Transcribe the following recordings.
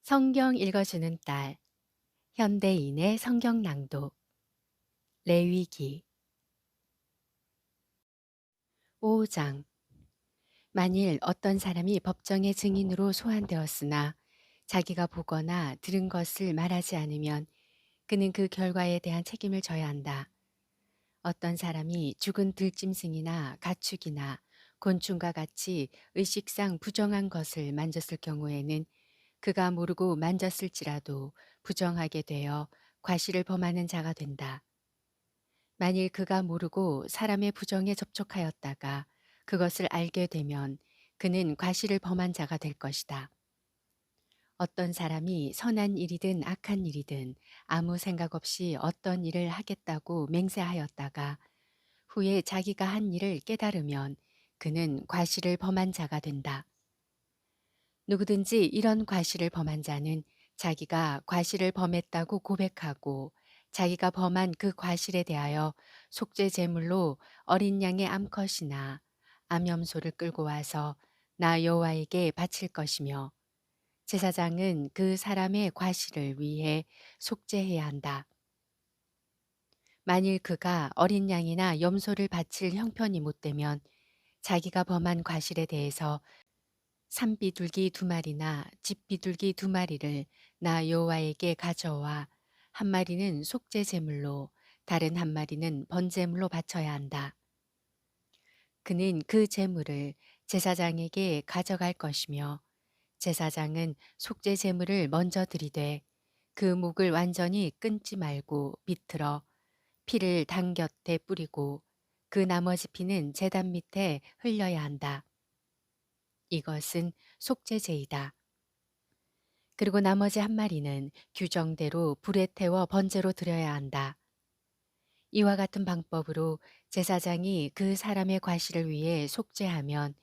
성경 읽어주는 딸, 현대인의 성경 낭독, 레위기 5장. 만일 어떤 사람이 법정의 증인으로 소환되었으나 자기가 보거나 들은 것을 말하지 않으면 그는 그 결과에 대한 책임을 져야 한다. 어떤 사람이 죽은 들짐승이나 가축이나 곤충과 같이 의식상 부정한 것을 만졌을 경우에는 그가 모르고 만졌을지라도 부정하게 되어 과실을 범하는 자가 된다. 만일 그가 모르고 사람의 부정에 접촉하였다가 그것을 알게 되면 그는 과실을 범한 자가 될 것이다. 어떤 사람이 선한 일이든 악한 일이든 아무 생각 없이 어떤 일을 하겠다고 맹세하였다가 후에 자기가 한 일을 깨달으면 그는 과실을 범한 자가 된다. 누구든지 이런 과실을 범한 자는 자기가 과실을 범했다고 고백하고 자기가 범한 그 과실에 대하여 속죄 제물로 어린 양의 암컷이나 암염소를 끌고 와서 나 여호와에게 바칠 것이며 제사장은 그 사람의 과실을 위해 속죄해야 한다. 만일 그가 어린 양이나 염소를 바칠 형편이 못되면 자기가 범한 과실에 대해서 산비둘기 2마리나 집비둘기 2마리를 나 여호와에게 가져와 한 마리는 속죄 제물로 다른 한 마리는 번제물로 바쳐야 한다. 그는 그 제물을 제사장에게 가져갈 것이며 제사장은 속죄 제물을 먼저 드리되 그 목을 완전히 끊지 말고 비틀어 피를 당 곁에 뿌리고 그 나머지 피는 제단 밑에 흘려야 한다. 이것은 속죄제이다. 그리고 나머지 한 마리는 규정대로 불에 태워 번제로 드려야 한다. 이와 같은 방법으로 제사장이 그 사람의 과실을 위해 속죄하면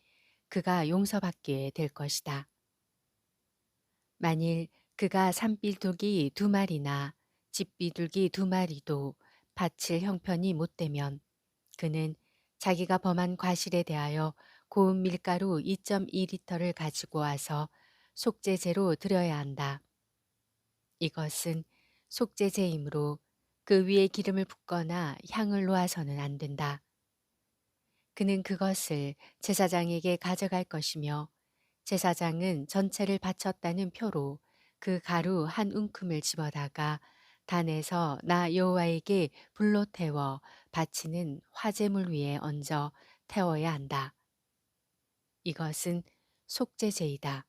그가 용서받게 될 것이다. 만일 그가 산비둘기 2마리나 집비둘기 2마리도 바칠 형편이 못되면 그는 자기가 범한 과실에 대하여 고운 밀가루 2.2리터를 가지고 와서 속죄제로 드려야 한다. 이것은 속죄제이므로 그 위에 기름을 붓거나 향을 놓아서는 안 된다. 그는 그것을 제사장에게 가져갈 것이며 제사장은 전체를 바쳤다는 표로 그 가루 한 움큼을 집어다가 단에서 나 여호와에게 불로 태워 바치는 화제물 위에 얹어 태워야 한다. 이것은 속죄제이다.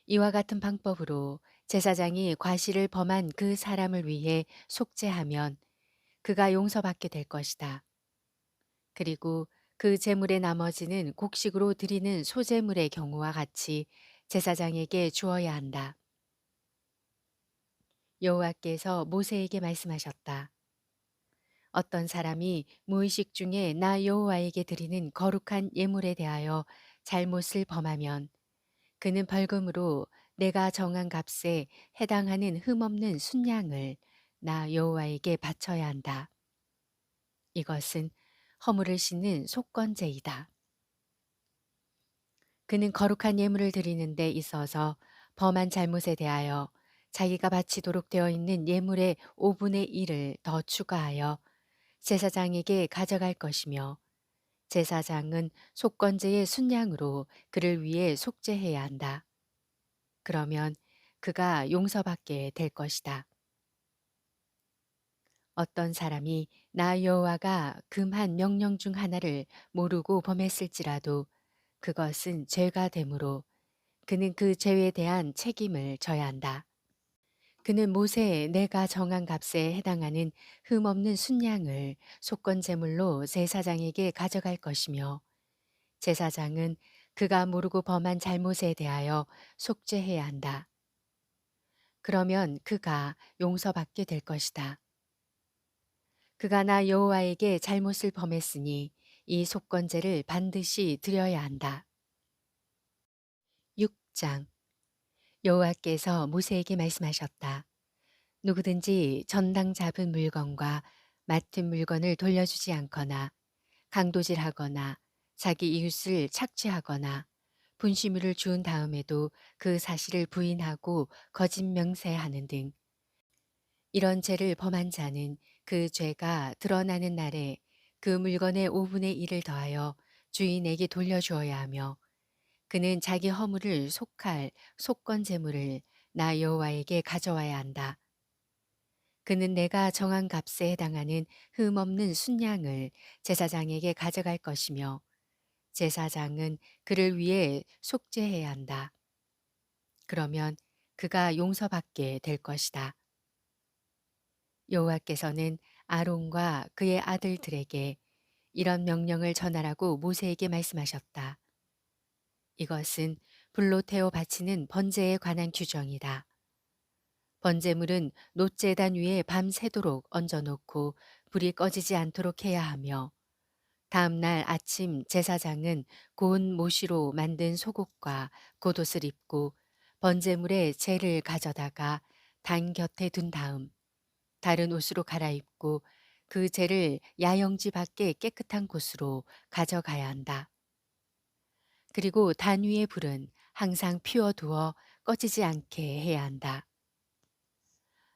이와 같은 방법으로 제사장이 과실을 범한 그 사람을 위해 속죄하면 그가 용서받게 될 것이다. 그리고 그 제물의 나머지는 곡식으로 드리는 소제물의 경우와 같이 제사장에게 주어야 한다. 여호와께서 모세에게 말씀하셨다. 어떤 사람이 무의식 중에 나 여호와에게 드리는 거룩한 예물에 대하여 잘못을 범하면 그는 벌금으로 내가 정한 값에 해당하는 흠없는 순양을 나 여호와에게 바쳐야 한다. 이것은 허물을 씻는 속건제이다. 그는 거룩한 예물을 드리는 데 있어서 범한 잘못에 대하여 자기가 바치도록 되어 있는 예물의 5분의 1을 더 추가하여 제사장에게 가져갈 것이며 제사장은 속건제의 순양으로 그를 위해 속죄해야 한다. 그러면 그가 용서받게 될 것이다. 어떤 사람이 나 여호와가 금한 명령 중 하나를 모르고 범했을지라도 그것은 죄가 되므로 그는 그 죄에 대한 책임을 져야 한다. 그는 모세의 내가 정한 값에 해당하는 흠없는 순양을 속건제물로 제사장에게 가져갈 것이며 제사장은 그가 모르고 범한 잘못에 대하여 속죄해야 한다. 그러면 그가 용서받게 될 것이다. 그가 나 여호와에게 잘못을 범했으니 이 속건제를 반드시 드려야 한다. 6장. 여호와께서 모세에게 말씀하셨다. 누구든지 전당 잡은 물건과 맡은 물건을 돌려주지 않거나 강도질하거나 자기 이웃을 착취하거나 분식물을 주운 다음에도 그 사실을 부인하고 거짓 명세하는 등 이런 죄를 범한 자는 그 죄가 드러나는 날에 그 물건의 5분의 1을 더하여 주인에게 돌려주어야 하며 그는 자기 허물을 속할 속건 제물을 나 여호와에게 가져와야 한다. 그는 내가 정한 값에 해당하는 흠없는 순양을 제사장에게 가져갈 것이며 제사장은 그를 위해 속죄해야 한다. 그러면 그가 용서받게 될 것이다. 여호와께서는 아론과 그의 아들들에게 이런 명령을 전하라고 모세에게 말씀하셨다. 이것은 불로 태워 바치는 번제에 관한 규정이다. 번제물은 놋재단 위에 밤새도록 얹어놓고 불이 꺼지지 않도록 해야 하며 다음 날 아침 제사장은 고운 모시로 만든 속옷과 겉옷을 입고 번제물에 재를 가져다가 단 곁에 둔 다음 다른 옷으로 갈아입고 그 재를 야영지 밖에 깨끗한 곳으로 가져가야 한다. 그리고 단 위의 불은 항상 피워두어 꺼지지 않게 해야 한다.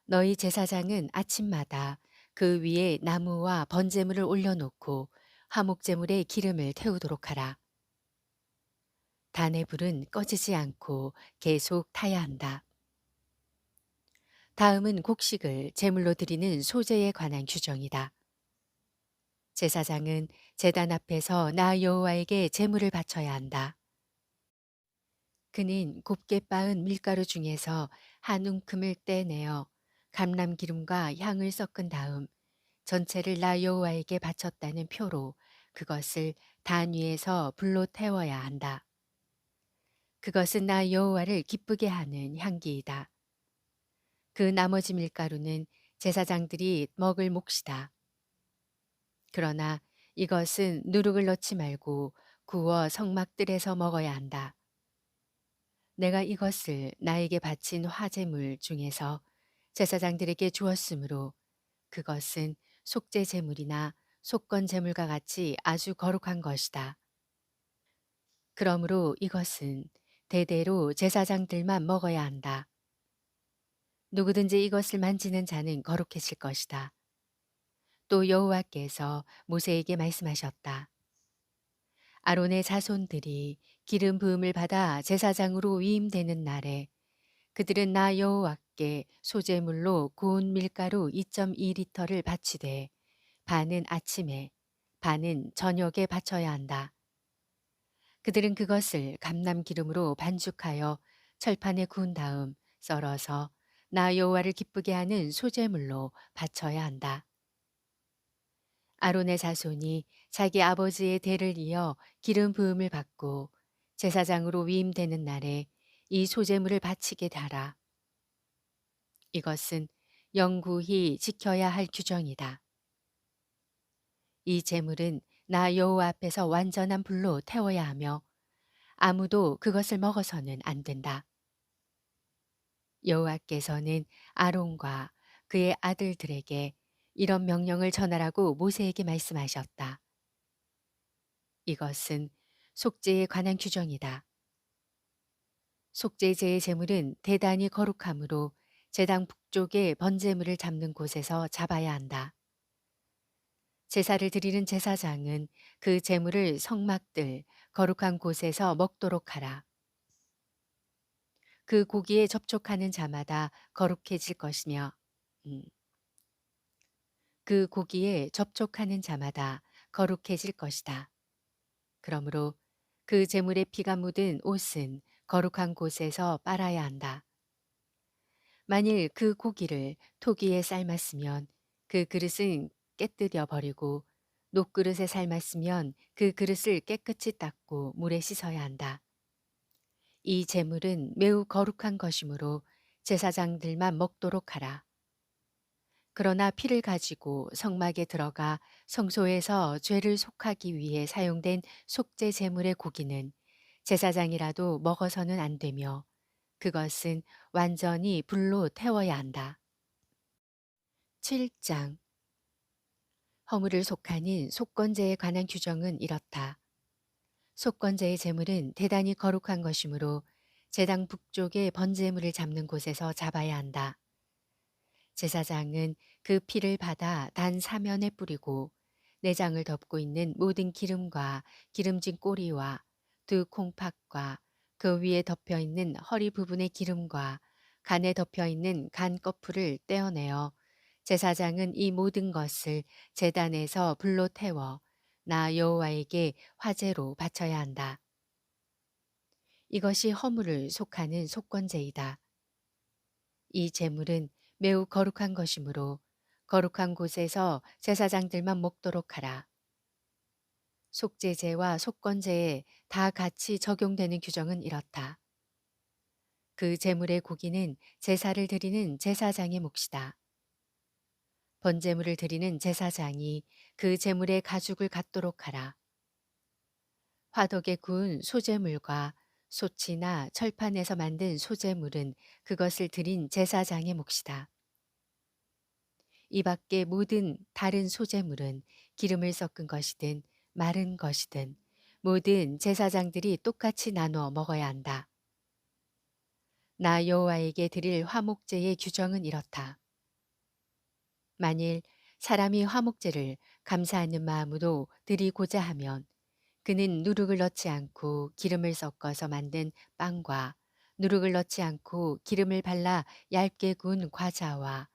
너희 제사장은 아침마다 그 위에 나무와 번제물을 올려놓고 화목제물에 기름을 태우도록 하라. 단의 불은 꺼지지 않고 계속 타야 한다. 다음은 곡식을 제물로 드리는 소제에 관한 규정이다. 제사장은 제단 앞에서 나 여호와에게 제물을 바쳐야 한다. 그는 곱게 빻은 밀가루 중에서 한 움큼을 떼내어 감람기름과 향을 섞은 다음 전체를 나 여호와에게 바쳤다는 표로 그것을 단 위에서 불로 태워야 한다. 그것은 나 여호와를 기쁘게 하는 향기이다. 그 나머지 밀가루는 제사장들이 먹을 몫이다. 그러나 이것은 누룩을 넣지 말고 구워 성막들에서 먹어야 한다. 내가 이것을 나에게 바친 화제물 중에서 제사장들에게 주었으므로 그것은 속죄 제물이나 속건 제물과 같이 아주 거룩한 것이다. 그러므로 이것은 대대로 제사장들만 먹어야 한다. 누구든지 이것을 만지는 자는 거룩해질 것이다. 또 여호와께서 모세에게 말씀하셨다. 아론의 자손들이 기름 부음을 받아 제사장으로 위임되는 날에 그들은 나 여호와께 소제물로 고운 밀가루 2.2리터를 바치되 반은 아침에 반은 저녁에 바쳐야 한다. 그들은 그것을 감람 기름으로 반죽하여 철판에 구운 다음 썰어서 나 여호와를 기쁘게 하는 소제물로 바쳐야 한다. 아론의 자손이 자기 아버지의 대를 이어 기름 부음을 받고 제사장으로 위임되는 날에 이 소제물을 바치게 하라. 이것은 영구히 지켜야 할 규정이다. 이 제물은 나 여호와 앞에서 완전한 불로 태워야 하며 아무도 그것을 먹어서는 안 된다. 여호와께서는 아론과 그의 아들들에게 이런 명령을 전하라고 모세에게 말씀하셨다. 이것은 속죄에 관한 규정이다. 속죄제의 제물은 대단히 거룩하므로 제당 북쪽의 번제물을 잡는 곳에서 잡아야 한다. 제사를 드리는 제사장은 그 제물을 성막들 거룩한 곳에서 먹도록 하라. 그 고기에 접촉하는 자마다 거룩해질 것이며 그 고기에 접촉하는 자마다 거룩해질 것이다. 그러므로 그 제물의 피가 묻은 옷은 거룩한 곳에서 빨아야 한다. 만일 그 고기를 토기에 삶았으면 그 그릇은 깨뜨려 버리고 녹그릇에 삶았으면 그 그릇을 깨끗이 닦고 물에 씻어야 한다. 이 제물은 매우 거룩한 것이므로 제사장들만 먹도록 하라. 그러나 피를 가지고 성막에 들어가 성소에서 죄를 속하기 위해 사용된 속죄 제물의 고기는 제사장이라도 먹어서는 안 되며 그것은 완전히 불로 태워야 한다. 7장 허물을 속하는 속건제에 관한 규정은 이렇다. 속건제의 제물은 대단히 거룩한 것이므로 제당 북쪽의 번제물을 잡는 곳에서 잡아야 한다. 제사장은 그 피를 받아 단 사면에 뿌리고 내장을 덮고 있는 모든 기름과 기름진 꼬리와 두 콩팥과 그 위에 덮여 있는 허리 부분의 기름과 간에 덮여 있는 간 거풀을 떼어내어 제사장은 이 모든 것을 제단에서 불로 태워 나 여호와에게 화제로 바쳐야 한다. 이것이 허물을 속하는 속건제이다. 이 제물은 매우 거룩한 것이므로 거룩한 곳에서 제사장들만 먹도록 하라. 속죄제와 속건제에 다 같이 적용되는 규정은 이렇다. 그 제물의 고기는 제사를 드리는 제사장의 몫이다. 번제물을 드리는 제사장이 그 제물의 가죽을 갖도록 하라. 화덕에 구운 소제물과 소치나 철판에서 만든 소제물은 그것을 드린 제사장의 몫이다. 이 밖의 모든 다른 소제물은 기름을 섞은 것이든 마른 것이든 모든 제사장들이 똑같이 나누어 먹어야 한다. 나 여호와에게 드릴 화목제의 규정은 이렇다. 만일 사람이 화목제를 감사하는 마음으로 드리고자 하면 그는 누룩을 넣지 않고 기름을 섞어서 만든 빵과 누룩을 넣지 않고 기름을 발라 얇게 구운 과자와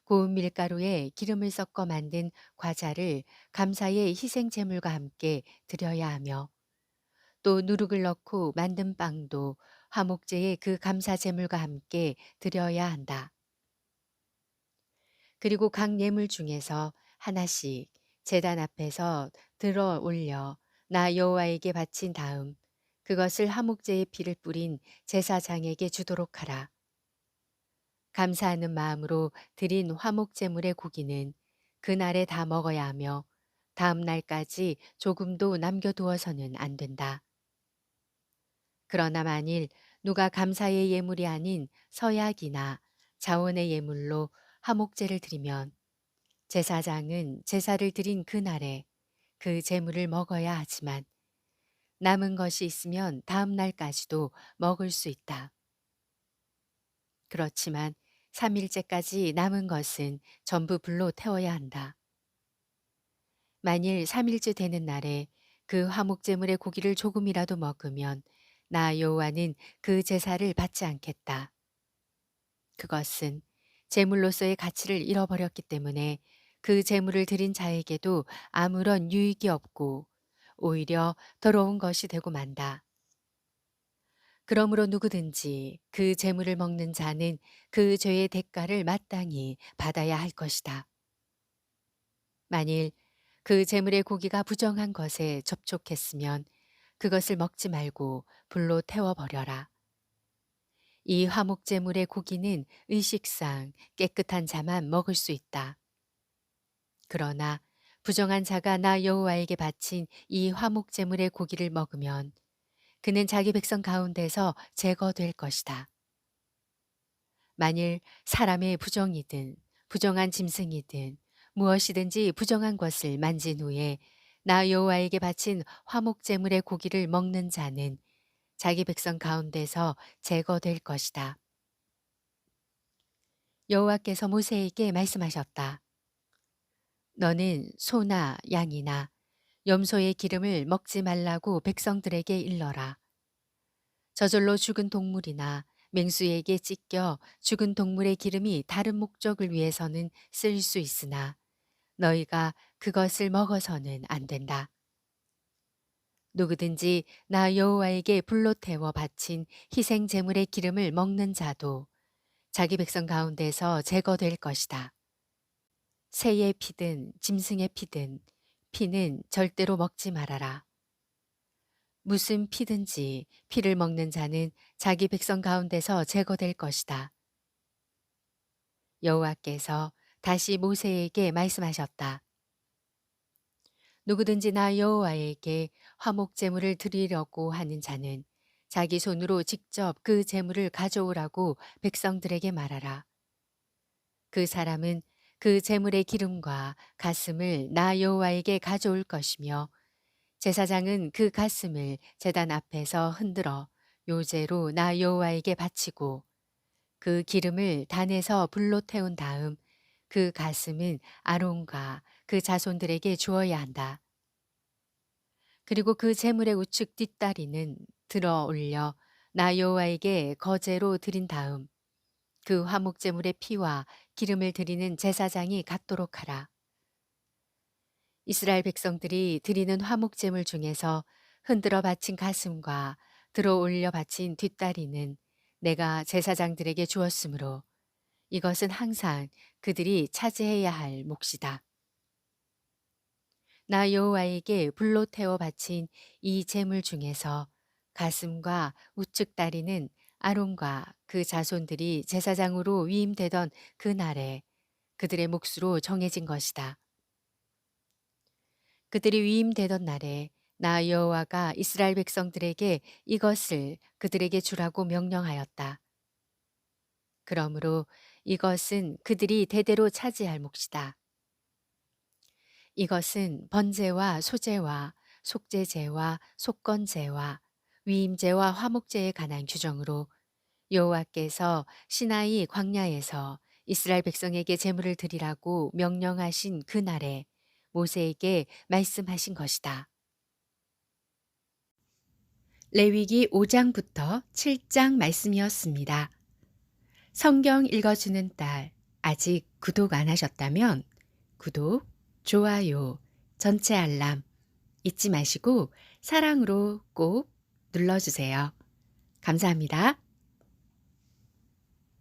고운 밀가루에 기름을 섞어 만든 과자를 감사의 희생 제물과 함께 드려야 하며 또 누룩을 넣고 만든 빵도 화목제의 그 감사 제물과 함께 드려야 한다. 그리고 각 예물 중에서 하나씩 제단 앞에서 들어 올려 나 여호와에게 바친 다음 그것을 화목제의 피를 뿌린 제사장에게 주도록 하라. 감사하는 마음으로 드린 화목제물의 고기는 그날에 다 먹어야 하며 다음 날까지 조금도 남겨두어서는 안 된다. 그러나 만일 누가 감사의 예물이 아닌 서약이나 자원의 예물로 화목제를 드리면 제사장은 제사를 드린 그날에 그 제물을 먹어야 하지만 남은 것이 있으면 다음 날까지도 먹을 수 있다. 그렇지만 3일째까지 남은 것은 전부 불로 태워야 한다. 만일 3일째 되는 날에 그 화목제물의 고기를 조금이라도 먹으면 나 여호와는 그 제사를 받지 않겠다. 그것은 제물로서의 가치를 잃어버렸기 때문에 그 제물을 드린 자에게도 아무런 유익이 없고 오히려 더러운 것이 되고 만다. 그러므로 누구든지 그 제물을 먹는 자는 그 죄의 대가를 마땅히 받아야 할 것이다. 만일 그 제물의 고기가 부정한 것에 접촉했으면 그것을 먹지 말고 불로 태워버려라. 이 화목제물의 고기는 의식상 깨끗한 자만 먹을 수 있다. 그러나 부정한 자가 나 여호와에게 바친 이 화목제물의 고기를 먹으면 그는 자기 백성 가운데서 제거될 것이다. 만일 사람의 부정이든 부정한 짐승이든 무엇이든지 부정한 것을 만진 후에 나 여호와에게 바친 화목제물의 고기를 먹는 자는 자기 백성 가운데서 제거될 것이다. 여호와께서 모세에게 말씀하셨다. 너는 소나 양이나 염소의 기름을 먹지 말라고 백성들에게 일러라. 저절로 죽은 동물이나 맹수에게 찢겨 죽은 동물의 기름이 다른 목적을 위해서는 쓸 수 있으나 너희가 그것을 먹어서는 안 된다. 누구든지 나 여호와에게 불로 태워 바친 희생 제물의 기름을 먹는 자도 자기 백성 가운데서 제거될 것이다. 새의 피든 짐승의 피든 피는 절대로 먹지 말아라. 무슨 피든지 피를 먹는 자는 자기 백성 가운데서 제거될 것이다. 여호와께서 다시 모세에게 말씀하셨다. 누구든지 나 여호와에게 화목 제물을 드리려고 하는 자는 자기 손으로 직접 그 제물을 가져오라고 백성들에게 말하라. 그 사람은 그 제물의 기름과 가슴을 나 여호와에게 가져올 것이며 제사장은 그 가슴을 제단 앞에서 흔들어 요제로 나 여호와에게 바치고 그 기름을 단에서 불로 태운 다음 그 가슴은 아론과 그 자손들에게 주어야 한다. 그리고 그 제물의 우측 뒷다리는 들어 올려 나 여호와에게 거제로 드린 다음 그 화목 제물의 피와 기름을 드리는 제사장이 갖도록 하라. 이스라엘 백성들이 드리는 화목 제물 중에서 흔들어 바친 가슴과 들어 올려 바친 뒷다리는 내가 제사장들에게 주었으므로 이것은 항상 그들이 차지해야 할 몫이다. 나 여호와에게 불로 태워 바친 이 제물 중에서 가슴과 우측 다리는 아론과 그 자손들이 제사장으로 위임되던 그 날에 그들의 몫으로 정해진 것이다. 그들이 위임되던 날에 나 여호와가 이스라엘 백성들에게 이것을 그들에게 주라고 명령하였다. 그러므로 이것은 그들이 대대로 차지할 몫이다. 이것은 번제와 소제와 속죄제와 속건제와 위임제와 화목제에 관한 규정으로 여호와께서 시나이 광야에서 이스라엘 백성에게 제물을 드리라고 명령하신 그 날에 모세에게 말씀하신 것이다. 레위기 5장부터 7장 말씀이었습니다. 성경 읽어주는 딸, 아직 구독 안 하셨다면 구독, 좋아요, 전체 알람 잊지 마시고 사랑으로 꼭 눌러주세요. 감사합니다.